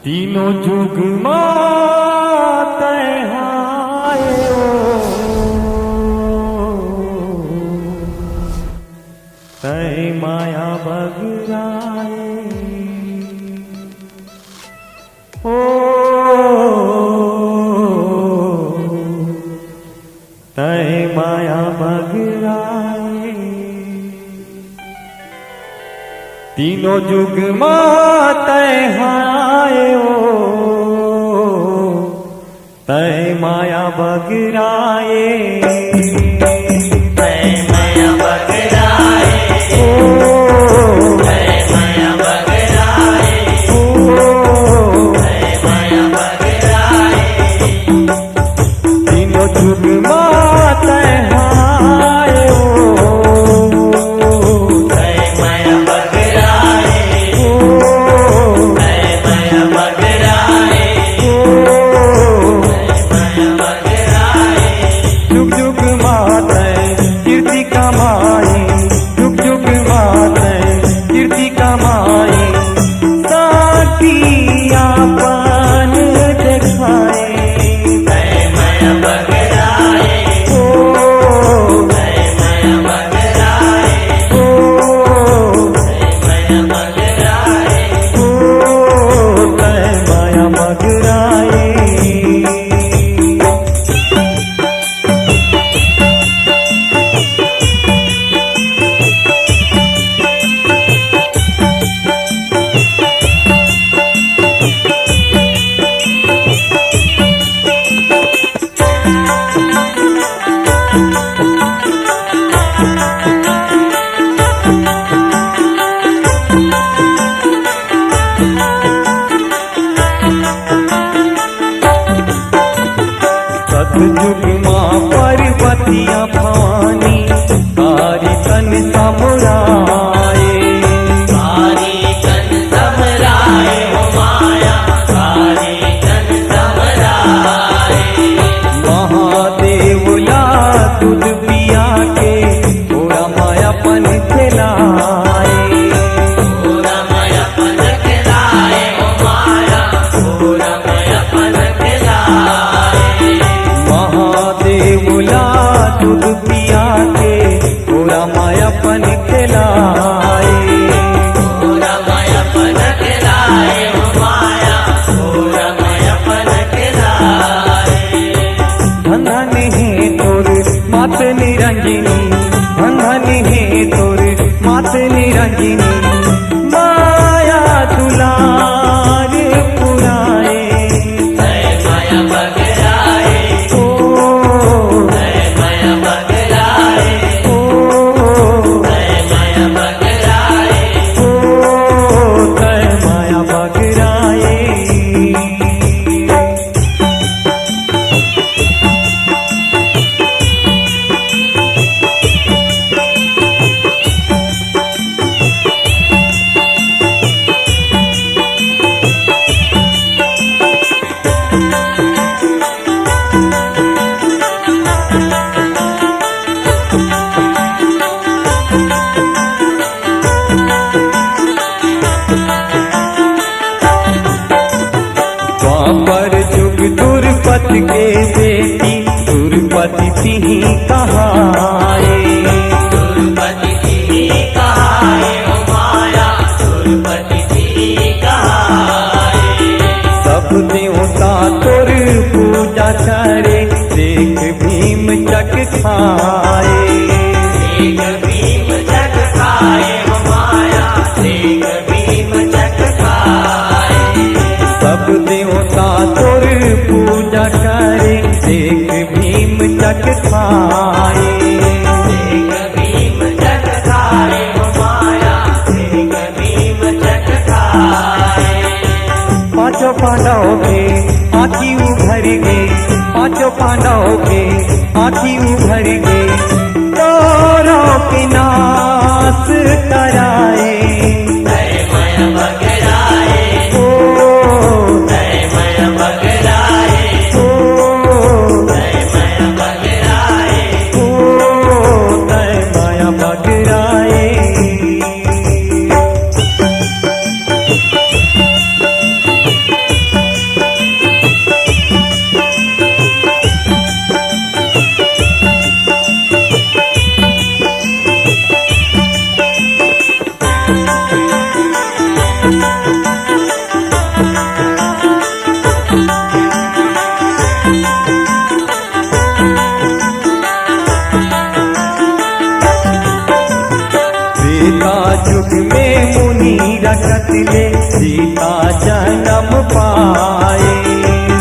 तीनों जुग माते हायो तय माया बगराए ओ तय माया बगराए तीनों जुग माते हायो तय माया बगराए जुग माते हायो तय माया बगराए तय माया बगराए तय माया बगराए जुग जुग माते कीर्ति कमाए जुग जुग माते कीर्ति कमाए साथिया पान दिखाए सतयुग माँ पार्वतिया भवानी सारी तन समराए सारी तन समराए हो माया सारी तन समराए महादेव ला दूध पिया के थोड़ा मायापन खिलाए थोड़ा मायापन खिलाए हो माया थोड़ा मायापन खिलाए महादेवला दूध पिया के थोड़ा मायापन खिलाए थोड़ा मायापन खिलाए हो माया थोड़ा मायापन खिलाए धन है तोर मात निरंजनी धन है तोर मात निरंजनी माया दुलार पुराए तय माया बगराए द्वापर जुग दुर्पति के बेटी दुर्पति थी कहाए दुर्पति थी कहाए हो माया दुर्पति थी कहाए सब देवता तोर पूजा करे देख भीम जग खाए देख भीम जग खाए हो माया देख भीम जग खाए सब देवता तोर पूजा करे देख भीम जग खाए देख भीम जग खाए हो माया देख भीम जग खाए पांचों पांडव के आँखी उभर गए पांचों पांडव के आँखी उभर गए तारों के नाश कराए तय माया बगराए तय माया बगराए तय माया बगराए तय माया बगराए त्रेता युग में मुनि रखत ले सीता जन्म पाए।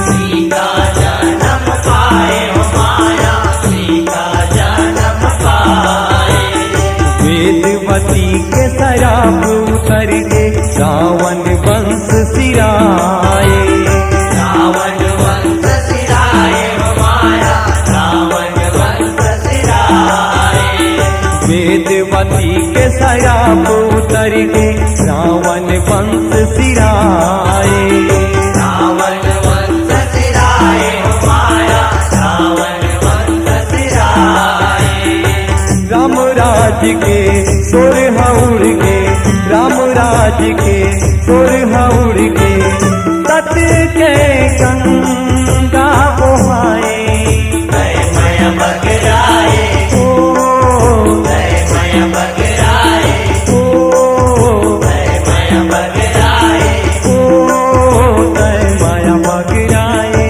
सीता जन्म पाए हो माया, सीता जन्म पाए। वेदवती के शराब उतर के रावण वंश सिराए। रावण वंश सिराए हो माया, रावण वंश सिराए। वेदवती के शराब उतर के रावण वंश सिराए। रावण वंश सिराए हो माया, रावण वंश सिराए। राम राज के सुर हउर के, राम राज के सुर हउर के, सत्य के गंगा बहाए। मय बगराए, मय बगराए, मय बगराए। माया बगराए।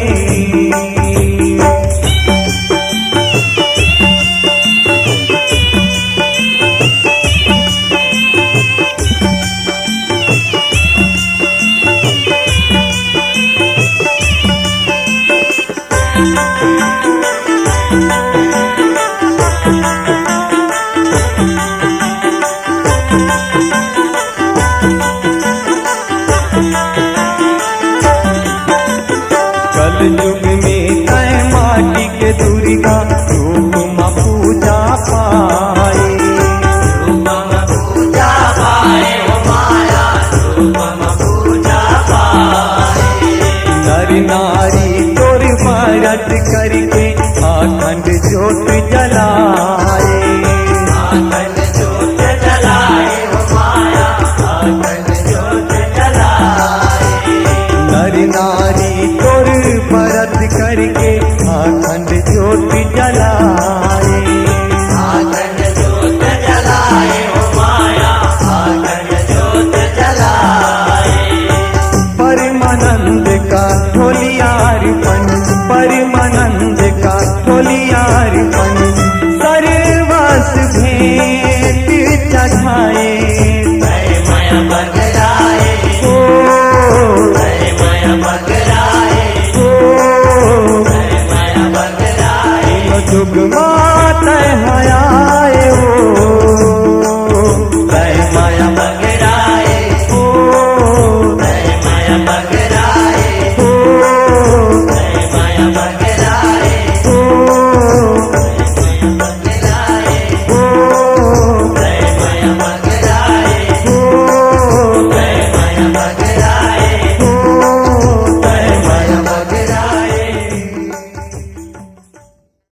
कल युग में तय माटी के दुर्गा रूप में पूजा पाए। रूपम पूजा पाए हो माया, रूपम पूजा पाए। नर नारी तोर व्रत करके अखंड ज्योत जलाए। अखंड ज्योत जलाए हो माया, अखंड ज्योत जलाए। नर नारी तोर व्रत करके अखंड ज्योत जलाए। अखंड ज्योत जलाए हो माया, अखंड ज्योत जलाए। परमानंद का ढोलियारपन, परमानंद का ढोलियारपन, सर्वस भेंट चढ़ाए। मय बगराए, मय बगराए, मय बगराए। जुग मात हयाए हो